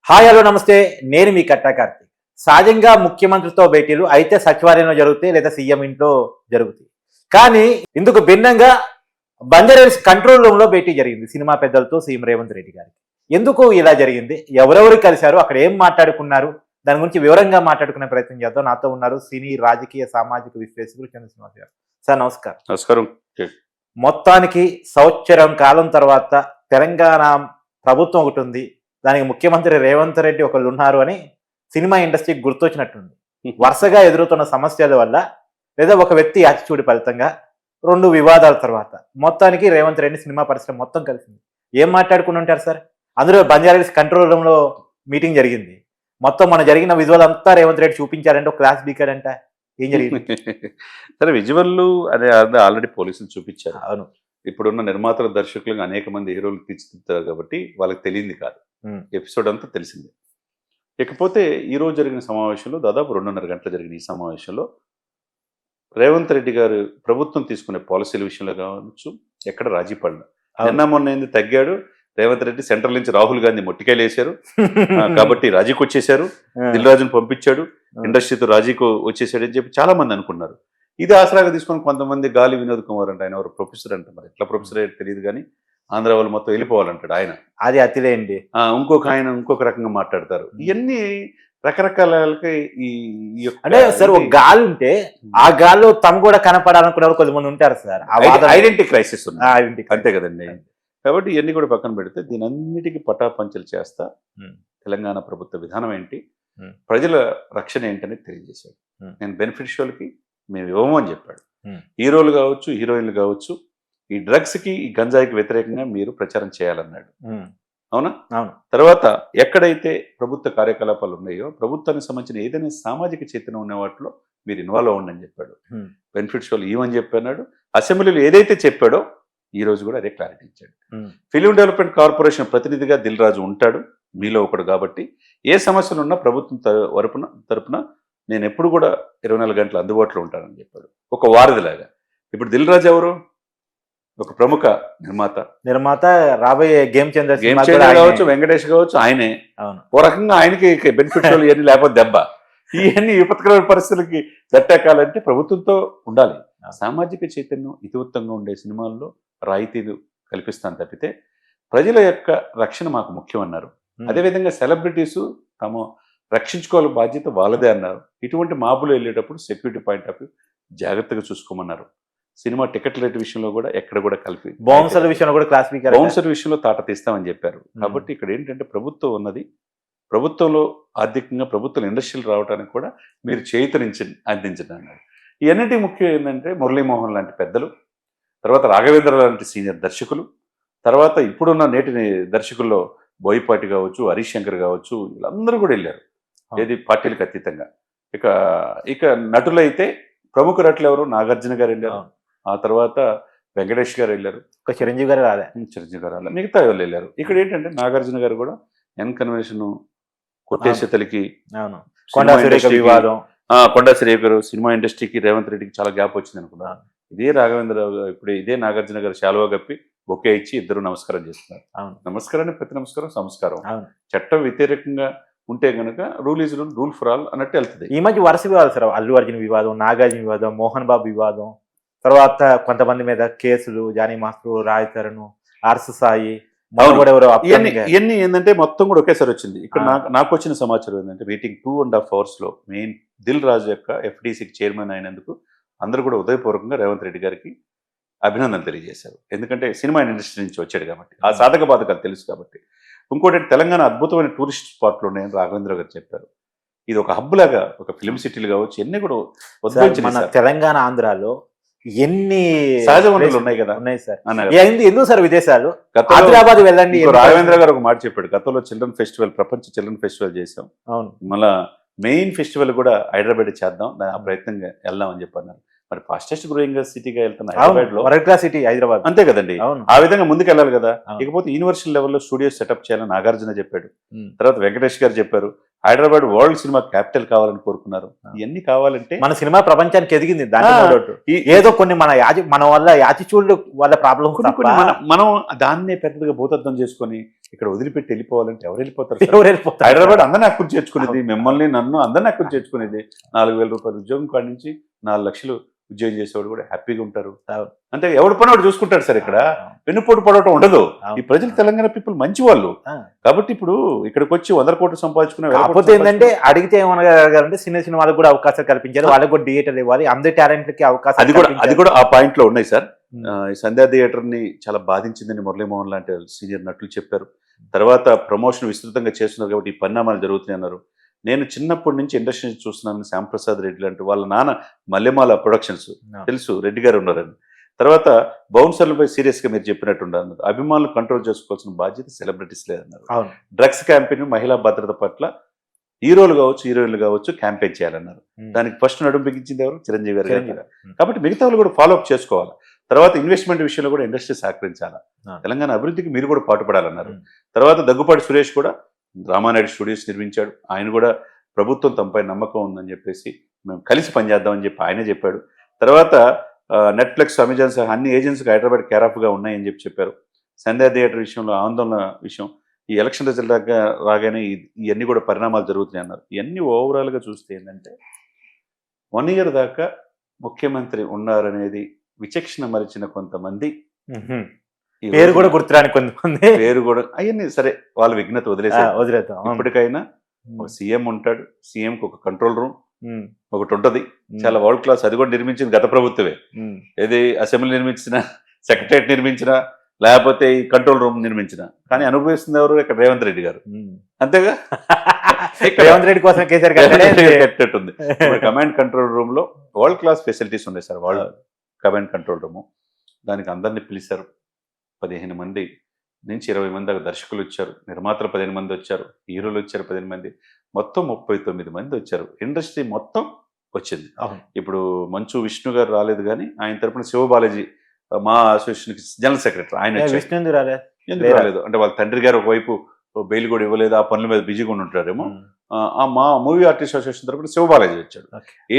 Hi hello నమస్తే నేను మీ కట్టా కార్తీక్. సహజంగా ముఖ్యమంత్రితో భేటీలు అయితే సచివాలయంలో జరుగుతాయి లేదా సీఎం ఇంట్లో జరుగుతాయి. కానీ ఇందుకు భిన్నంగా బంజారాహిల్స్ కంట్రోల్ రూమ్ లో భేటీ జరిగింది సినిమా పెద్దలతో సీఎం రేవంత్ రెడ్డి గారికి. ఎందుకు ఇలా జరిగింది, ఎవరెవరు కలిశారు, అక్కడ ఏం మాట్లాడుకున్నారు, దాని గురించి వివరంగా మాట్లాడుకునే ప్రయత్నం చేద్దాం. నాతో ఉన్నారు సినీ రాజకీయ సామాజిక విశ్లేషకులు చంద్రశ్రీనివాస్ గారు. సార్ నమస్కారం. నమస్కారం. మొత్తానికి సంవత్సరం కాలం తర్వాత తెలంగాణ ప్రభుత్వం ఒకటి ఉంది, దానికి ముఖ్యమంత్రి రేవంత్ రెడ్డి ఒకళ్ళు ఉన్నారు అని సినిమా ఇండస్ట్రీకి గుర్తొచ్చినట్టుంది. వరుసగా ఎదురుతున్న సమస్యల వల్ల లేదా ఒక వ్యక్తి యాటిట్యూడ్ ఫలితంగా 2 వివాదాల తర్వాత మొత్తానికి రేవంత్ రెడ్డి సినిమా పరిశ్రమ మొత్తం కలిసింది. ఏం మాట్లాడుకుని ఉంటారు సార్? అందులో బంజారాహిల్స్ కంట్రోల్ రూమ్ లో మీటింగ్ జరిగింది. మొత్తం మన జరిగిన విజువల్ అంతా రేవంత్ రెడ్డి చూపించారంటే ఒక క్లాస్ బీకాడంట. ఏం జరిగింది? సరే, విజువల్ అదే ఆల్రెడీ పోలీసులు చూపించారు. అవును, ఇప్పుడున్న నిర్మాతల దర్శకులు అనేక మంది హీరోలు తీర్చిదిద్దారు కాబట్టి వాళ్ళకి తెలియంది కాదు, ఎపిసోడ్ అంతా తెలిసిందే. ఇకపోతే ఈ రోజు జరిగిన సమావేశంలో దాదాపు 2.5 గంటలు జరిగిన ఈ సమావేశంలో రేవంత్ రెడ్డి గారు ప్రభుత్వం తీసుకునే పాలసీల విషయంలో కావచ్చు ఎక్కడ రాజీ పడలేదు. నిన్న మొన్న ఏంది తగ్గాడు రేవంత్ రెడ్డి, సెంట్రల్ నుంచి రాహుల్ గాంధీ మొట్టికాయలు వేశారు కాబట్టి రాజీకి వచ్చేసారు, దిల్ రాజును పంపించాడు, ఇండస్ట్రీతో రాజీకి వచ్చేసాడు అని చెప్పి చాలా మంది అనుకున్నారు. ఇది ఆసరాగా తీసుకొని కొంతమంది గాలి వినోద్ కుమార్ అంటే ఆయన ఎవరు ప్రొఫెసర్ అంట, మరి ఎట్లా ప్రొఫెసర్ అయితే తెలియదు కానీ ఆంధ్ర వాళ్ళు మొత్తం వెళ్ళిపోవాలంటాడు ఆయన. అది అతిలేండి. ఆయన ఇంకొక రకంగా మాట్లాడతారు. ఇవన్నీ రకరకాలకి అంటే సార్ ఒక గాలి ఉంటే ఆ గాల్లో తమ కూడా కనపడాలనుకునే కొంతమంది ఉంటారు సార్. ఐడెంటిటీ క్రైసిస్ ఉంది అంతే కదండి. కాబట్టి ఇవన్నీ కూడా పక్కన పెడితే దీని అన్నిటికీ పటాపంచలు చేస్తా తెలంగాణ ప్రభుత్వ విధానం ఏంటి, ప్రజల రక్షణ ఏంటని తెలియజేశాడు. నేను బెనిఫిషియల్కి మేము ఇవ్వము అని చెప్పాడు. హీరోలు కావచ్చు, హీరోయిన్లు కావచ్చు, ఈ డ్రగ్స్ కి ఈ గంజాయికి వ్యతిరేకంగా మీరు ప్రచారం చేయాలన్నాడు. అవునా? అవును. తర్వాత ఎక్కడైతే ప్రభుత్వ కార్యకలాపాలు ఉన్నాయో ప్రభుత్వానికి సంబంధించిన ఏదైనా సామాజిక చైతన్యం ఉన్న వాటిలో మీరు ఇన్వాల్వ్ అవ్వండి అని చెప్పాడు. బెనిఫిట్స్ వాళ్ళు ఇవ్వని చెప్పన్నాడు. అసెంబ్లీలో ఏదైతే చెప్పాడో ఈ రోజు కూడా అదే క్లారిటీ ఇచ్చాడు. ఫిలిం డెవలప్మెంట్ కార్పొరేషన్ ప్రతినిధిగా దిల్ రాజు ఉంటాడు, మీలో ఒకడు. కాబట్టి ఏ సమస్యలు ఉన్నా ప్రభుత్వం తరపున నేను ఎప్పుడు కూడా 24 గంటలు అందుబాటులో ఉంటానని చెప్పాడు. ఒక వారధిలాగా. ఇప్పుడు దిల్ రాజు ఎవరు? ఒక ప్రముఖ నిర్మాత, రాబోయే గేమ్ చేంజర్ కావచ్చు, వెంకటేష్ కావచ్చు, ఆయనే. ఓ రకంగా ఆయనకి బెనిఫిట్స్ ఇవన్నీ లేకపోతే దెబ్బ. ఇవన్నీ విపత్కరమైన పరిస్థితులకి గట్టెక్కాలంటే ప్రభుత్వంతో ఉండాలి. సామాజిక చైతన్యం ఇతివృత్తంగా ఉండే సినిమాల్లో రాయితీలు కల్పిస్తాను తప్పితే ప్రజల యొక్క రక్షణ మాకు ముఖ్యం అన్నారు. అదేవిధంగా సెలబ్రిటీస్ తాము రక్షించుకోవాలి, బాధ్యత వాళ్ళదే అన్నారు. ఇటువంటి మాబులు వెళ్ళేటప్పుడు సెక్యూరిటీ పాయింట్ ఆఫ్ వ్యూ జాగ్రత్తగా చూసుకోమన్నారు. సినిమా టికెట్ రేట్ విషయంలో కూడా ఎక్కడ కూడా కలిపి బౌన్సర్ విషయంలో కూడా బౌన్సర్ విషయంలో తాట తీస్తామని చెప్పారు. కాబట్టి ఇక్కడ ఏంటంటే ప్రభుత్వం ఉన్నది, ప్రభుత్వంలో ఆర్థికంగా ప్రభుత్వం ఇండస్ట్రీలు రావడానికి కూడా మీరు అందించండి అన్నారు. ఇవన్నిటి ముఖ్యం ఏంటంటే మురళీమోహన్ లాంటి పెద్దలు, తర్వాత రాఘవేంద్ర లాంటి సీనియర్ దర్శకులు, తర్వాత ఇప్పుడున్న నేటి దర్శకుల్లో బోయపాటి కావచ్చు, హరీష్ శంకర్ కావచ్చు, వీళ్ళందరూ కూడా వెళ్ళారు. ఏది పార్టీలకు అతీతంగా. ఇక నటులైతే ప్రముఖ నటులు ఎవరు? నాగార్జున గారు వెళ్ళారు, ఆ తర్వాత వెంకటేష్ గారు వెళ్ళారు, చిరంజీవి గారు రాలే, మిగతా వాళ్ళు వెళ్ళారు. ఇక్కడ ఏంటంటే నాగార్జున గారు కూడా ఎన్ కన్వెన్షన్ కొట్టేసేతలకి కొండా సురేఖ గారు సినిమా ఇండస్ట్రీకి రేవంత్ రెడ్డికి చాలా గ్యాప్ వచ్చింది అనుకున్నా. ఇదే ఇప్పుడు ఇదే నాగార్జున గారు శాలువా కప్పి బొకే ఇచ్చి ఇద్దరు నమస్కారం చేస్తున్నారు. నమస్కారాన్ని ప్రతి నమస్కారం సంస్కారం. చట్టం వ్యతిరేకంగా ఉంటే గనక rule is rule for all అన్నట్టు వెళ్తుంది. ఈ మధ్య వరుస వివాదాలు సార్, అల్లు అర్జున్ వివాదం, నాగార్జున వివాదం, మోహన్ బాబు వివాదం, తర్వాత కొంతమంది మీద కేసులు, జానీ మాస్టర్, రాయ్ తరుణ్, ఆర్స్ సాయి, ఇవన్నీ ఏంటంటే మొత్తం కూడా ఒకేసారి వచ్చింది. ఇక్కడ నాకు వచ్చిన సమాచారం ఏంటంటే మీటింగ్ 2.5 hours లో మెయిన్ దిల్ రాజు యొక్క FDCకి చైర్మన్ అయినందుకు అందరూ కూడా ఉదయపూర్వకంగా రేవంత్ రెడ్డి గారికి అభినందనలు తెలియజేశారు. ఎందుకంటే సినిమా ఇండస్ట్రీ నుంచి వచ్చాడు కాబట్టి ఆ సాధక బాధకాలు తెలుసు కాబట్టి. ఇంకోటి తెలంగాణ అద్భుతమైన టూరిస్ట్ స్పాట్లు ఉన్నాయని రాఘవేంద్ర గారు చెప్పారు. ఇది ఒక హబ్ లాగా, ఒక ఫిల్మ్ సిటీలు కావచ్చు, ఎన్ని కూడా మన తెలంగాణ ఆంధ్రాలో ఎన్ని సహజ వనరులు ఉన్నాయి కదా. ఉన్నాయి సార్. ఎందుకు సార్ విదేశాలు, హైదరాబాద్ వెళ్ళండి. రాఘవేంద్ర గారు ఒక మాట చెప్పాడు, గతంలో చిల్డ్రన్ ఫెస్టివల్, ప్రపంచ చిల్డ్రన్ ఫెస్టివల్ చేసాం, అవును, మళ్ళా మెయిన్ ఫెస్టివల్ కూడా హైదరాబాద్ చేద్దాం, ఆ ప్రయత్నంగా వెళ్దాం అని చెప్పన్నారు. మరి ఫాస్టెస్ట్ గ్రోయింగ్ సిటీగా వెళ్తున్న హైదరాబాద్ లో వరల్డ్ క్లాస్ సిటీ హైదరాబాద్ అంతే కదండి. ఆ విధంగా ముందుకు వెళ్ళాలి కదా. ఇకపోతే యూనివర్సల్ లెవెల్లో స్టూడియోస్ సెటప్ చేయాలని నాగార్జున చెప్పాడు, తర్వాత వెంకటేష్ గారు చెప్పారు, హైదరాబాద్ వరల్డ్ సినిమా క్యాపిటల్ కావాలని కోరుకున్నారు. ఇవన్నీ కావాలంటే మన సినిమా ప్రపంచానికి ఎదిగింది దాంట్లో ఆ, no doubt. ఏదో కొన్ని మన వల్ల యాటిట్యూడ్ వల్ల ప్రాబ్లం కొన్ని మనం దాన్నే పెద్దగా భూతద్దం చేసుకొని ఇక్కడ వదిలిపెట్టి వెళ్ళిపోవాలంటే ఎవరు వెళ్ళిపోతారు సార్? ఎవరు వెళ్ళిపోతారు? హైదరాబాద్ అందరిని హక్కును చేర్చుకునేది, మిమ్మల్ని నన్ను అందరిని హక్కును చేర్చుకునేది. 4,000 రూపాయలు ఉద్యోగం కాడి నుంచి 4 లక్షలు ఉద్యోగం చేసేవాడు కూడా హ్యాపీగా ఉంటారు. అవును. అంటే ఎవడు పని వాడు చూసుకుంటాడు సార్. ఇక్కడ వెన్నుపోటు పడవటం ఉండదు. ఈ ప్రజలు తెలంగాణ పీపుల్ మంచి వాళ్ళు కాబట్టి ఇప్పుడు ఇక్కడికి వచ్చి 100 కోట్లు సంపాదించుకునే కాకపోతే ఏంటంటే అడిగితే ఏమనగారంటే చిన్న వాళ్ళకి కూడా అవకాశాలు కల్పించారు, వాళ్ళకి కూడా థియేటర్ ఇవ్వాలి, అందరి టాలెంట్ కి అవకాశం అది కూడా ఆ పాయింట్ లో ఉన్నాయి సార్. ఈ సంధ్యా థియేటర్ ని చాలా బాధించిందని మురళీమోహన్ లాంటి సీనియర్ నటులు చెప్పారు. తర్వాత ప్రమోషన్ విస్తృతంగా చేస్తున్నారు కాబట్టి ఈ పరిణామాలు జరుగుతున్నాయి అన్నారు. నేను చిన్నప్పటి నుంచి ఇండస్ట్రీ చూస్తున్నాను. శ్యాంప్రసాద్ రెడ్డి లాంటి వాళ్ళ నాన్న మల్లెమాల ప్రొడక్షన్స్ తెలుసు, రెడ్డి గారు ఉన్నారని. తర్వాత బౌన్సర్లపై సీరియస్ గా మీరు చెప్పినట్టు అన్నారు. అభిమానులు కంట్రోల్ చేసుకోవాల్సిన బాధ్యత సెలబ్రిటీస్ లేదన్నారు. డ్రగ్స్ క్యాంపెయిన్, మహిళా భద్రత పట్ల హీరోలు కావచ్చు, హీరోయిన్లు కావచ్చు క్యాంపెయిన్ చేయాలన్నారు. దానికి ఫస్ట్ నడుము బిగించింది ఎవరు? చిరంజీవి గారు. కాబట్టి మిగతా వాళ్ళు కూడా ఫాలో అప్ చేసుకోవాలి. తర్వాత ఇన్వెస్ట్మెంట్ విషయంలో కూడా ఇండస్ట్రీ సహకరించాలి. తెలంగాణ అభివృద్ధికి మీరు కూడా పాటుపడాలన్నారు. తర్వాత దగ్గుపాటి సురేష్ కూడా రామానాయుడు స్టూడియోస్ నిర్మించాడు. ఆయన కూడా ప్రభుత్వం తమపై నమ్మకం ఉందని చెప్పేసి మేము కలిసి పనిచేద్దామని చెప్పి ఆయనే చెప్పాడు. తర్వాత నెట్ఫ్లిక్స్, అమెజాన్ సహా అన్ని ఏజెన్సీకి హైదరాబాద్ కేరాఫ్గా ఉన్నాయని చెప్పారు. సంధ్యా థియేటర్ విషయంలో ఆందోళన విషయం, ఈ ఎలక్షన్ రిజల్ట్ రాగానే ఇవన్నీ కూడా పరిణామాలు జరుగుతున్నాయి అన్నారు. ఇవన్నీ ఓవరాల్గా చూస్తే ఏంటంటే 1 year దాకా ముఖ్యమంత్రి ఉన్నారనేది విచక్షణ మరిచిన కొంతమంది, పేరు కూడా గుర్తురాని కొంతమంది, పేరు కూడా అవన్నీ సరే వాళ్ళ విఘ్నత వదిలేద్దాం. ఇప్పటికైనా ఒక సీఎం ఉంటాడు, సీఎంకి ఒక కంట్రోల్ రూమ్ ఒకటి ఉంటది, చాలా వరల్డ్ క్లాస్. అది కూడా నిర్మించింది గత ప్రభుత్వమే. ఏది అసెంబ్లీ నిర్మించిన, సెక్రటరియట్ నిర్మించిన, లేకపోతే ఈ కంట్రోల్ రూమ్ నిర్మించిన, కానీ అనుభవిస్తుంది ఎవరు? ఇక్కడ రేవంత్ రెడ్డి గారు. అంతేగా, రేవంత్ రెడ్డి కోసం కేసీఆర్ కట్టేట్టుంది. కమాండ్ కంట్రోల్ రూమ్ లో వరల్డ్ క్లాస్ ఫెసిలిటీస్ ఉన్నాయి sir. World command control room, దానికి అందరినీ పిలిచారు. 15 మంది నుంచి 20 మంది దాకా దర్శకులు వచ్చారు, నిర్మాతలు 15 మంది వచ్చారు, హీరోలు వచ్చారు 15 మంది, మొత్తం 39 మంది వచ్చారు. ఇండస్ట్రీ మొత్తం వచ్చింది. ఇప్పుడు మంచు విష్ణు గారు రాలేదు, కానీ ఆయన తరపున శివబాలాజీ మా అసోసియేషన్ జనరల్ సెక్రటరీ, ఆయన ఎందుకు రాలేదు అంటే వాళ్ళ తండ్రి గారు ఒకవైపు బెయిల్ కూడా ఇవ్వలేదు, ఆ పనుల మీద బిజీగా ఉంటారేమో. మా మూవీ ఆర్టిస్ట్ అసోసియేషన్ తరపున శివబాలాజీ వచ్చాడు.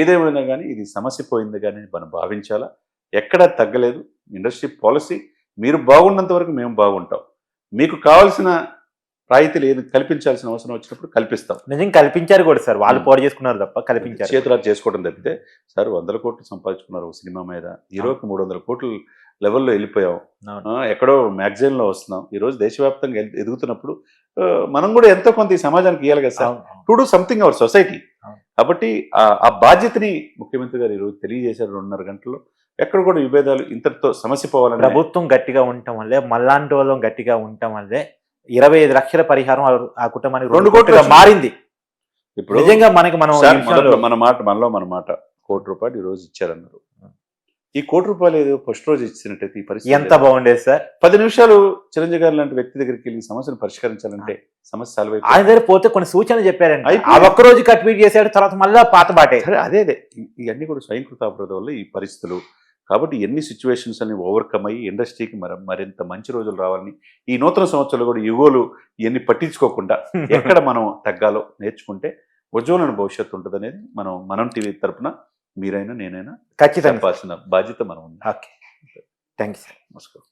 ఏదేమైనా కానీ ఇది సమస్య పోయింది కానీ మనం భావించాలా, ఎక్కడా తగ్గలేదు. ఇండస్ట్రీ పాలసీ మీరు బాగున్నంత వరకు మేము బాగుంటాం, మీకు కావాల్సిన రాయితీలు ఏది కల్పించాల్సిన అవసరం వచ్చినప్పుడు కల్పిస్తాం. నిజంగా కల్పించారు కూడా సార్, వాళ్ళు పోటీ చేసుకున్నారు తప్ప కల్పించారు. చేతులాట చేసుకోవడం తప్పితే సార్ 100 కోట్లు సంపాదించుకున్నారు ఒక సినిమా మీద. హీరోకి 300 కోట్లు లెవెల్లో వెళ్ళిపోయాం, ఎక్కడో మ్యాగజైన్లో వస్తున్నాం. ఈరోజు దేశవ్యాప్తంగా ఎదుగుతున్నప్పుడు మనం కూడా ఎంతో కొంత ఈ సమాజానికి ఇవ్వాలి కదా sir, to do something our society. కాబట్టి ఆ బాధ్యతని ముఖ్యమంత్రి గారు ఈరోజు తెలియజేశారు 2.5 గంటల్లో. ఎక్కడ కూడా విభేదాలు ఇంతటితో సమస్య పోవాలని ప్రభుత్వం గట్టిగా ఉండటం వల్లే, మళ్ళాంటి వాళ్ళు గట్టిగా ఉండటం వల్లే 25 లక్షల పరిహారం ఆ కుటుంబానికి 2 కోట్లుగా మారింది. ఇప్పుడు నిజంగా మనకి మన మాట 1 కోటి రూపాయలు ఈ రోజు ఇచ్చారన్నారు. ఈ 1 కోటి రూపాయలు ఏదో ఫస్ట్ రోజు ఇచ్చినట్టయితే ఈ పరిస్థితి ఎంత బాగుండేది సార్. 10 నిమిషాలు చిరంజీవి గారు లాంటి వ్యక్తి దగ్గరికి వెళ్ళి సమస్యను పరిష్కరించాలంటే సమస్య సాల్వ్ అయిపోయింది. ఆయన దగ్గర పోతే కొన్ని సూచనలు చెప్పారంటే ఆ ఒక్క రోజు ట్వీట్ చేశాడు, తర్వాత మళ్ళీ పాత బాటే. అదే ఇవన్నీ కూడా స్వయంకృతాపరాధ వల్ల ఈ పరిస్థితులు. కాబట్టి ఎన్ని సిచ్యువేషన్స్ అన్ని ఓవర్కమ్ అయ్యి ఇండస్ట్రీకి మరింత మంచి రోజులు రావాలని, ఈ నూతన సంవత్సరంలో కూడా యుగోలు ఇవన్నీ పట్టించుకోకుండా ఎక్కడ మనం తగ్గాలో నేర్చుకుంటే ఉజ్వలమైన భవిష్యత్తు ఉంటుంది అనేది మనం టీవీ తరపున మీరైనా నేనైనా ఖచ్చితంగా చెప్పాల్సిన బాధ్యత మనం ఉంది. Okay, thank you sir. నమస్కారం.